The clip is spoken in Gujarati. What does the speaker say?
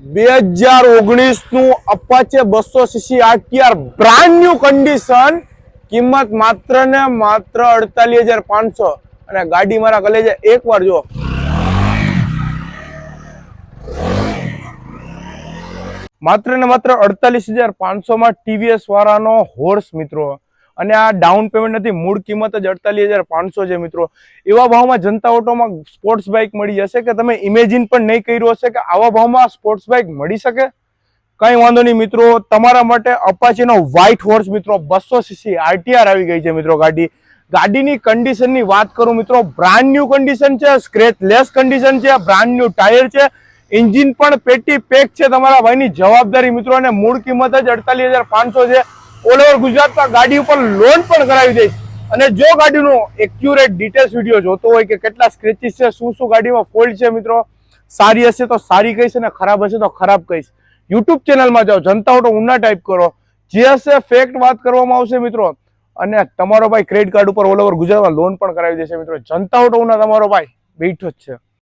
2019 નું Apache 200 CC RTR brand new condition, કિંમત માત્ર ને માત્ર 48,500 અને ગાડી મારા કલેજે એકવાર જો માત્ર ને માત્ર 48,500 માં TVS વાળાનો હોર્સ મિત્રો, અને આ ડાઉન પેમેન્ટ નથી, મૂળ કિંમત જ 48,500 છે મિત્રો। એવા ભાવમાં જનતા ઓટોમાં સ્પોર્ટ્સ બાઇક મળી જશે કે તમે ઇમેજિન પણ નહીં કર્યું હશે કે આવા ભાવમાં સ્પોર્ટ્સ બાઇક મળી શકે। કઈ વાંધો નહીં મિત્રો, તમારા માટે અપાચીનો વ્હાઇટ હોર્સ મિત્રો 200 સીસી RTR આવી ગઈ છે મિત્રો। ગાડીની કન્ડિશનની વાત કરું મિત્રો, બ્રાન્ડ ન્યુ કન્ડિશન છે, સ્ક્રેચ લેસ કન્ડિશન છે, બ્રાન્ડ ન્યુ ટાયર છે, એન્જિન પણ પેટી પેક છે, તમારા ભાઈની જવાબદારી મિત્રો। અને મૂળ કિંમત જ 48,500 છે। ઓલ ઓવર ગુજરાતમાં ગાડી ઉપર લોન પણ કરાવી દઈશ। અને જો ગાડીનો એક્યુરેટ ડિટેલ્સ વિડીયો જોતો હોય કે કેટલા સ્ક્રેચીસ છે, શું ગાડીમાં ફોલ્ટ છે મિત્રો, સારી હશે તો સારી કહીશ અને ખરાબ હશે તો ખરાબ કહીશ। યુટ્યુબ ચેનલમાં જાઓ, જનતા ઓટો ઉના ટાઈપ કરો, જે હશે ફેક્ટ વાત કરવામાં આવશે મિત્રો। અને તમારો ભાઈ ક્રેડિટ કાર્ડ ઉપર ઓલ ઓવર ગુજરાતમાં લોન પણ કરાવી દેશે મિત્રો। જનતા ઓટો ઉના તમારો ભાઈ બેઠો જ છે।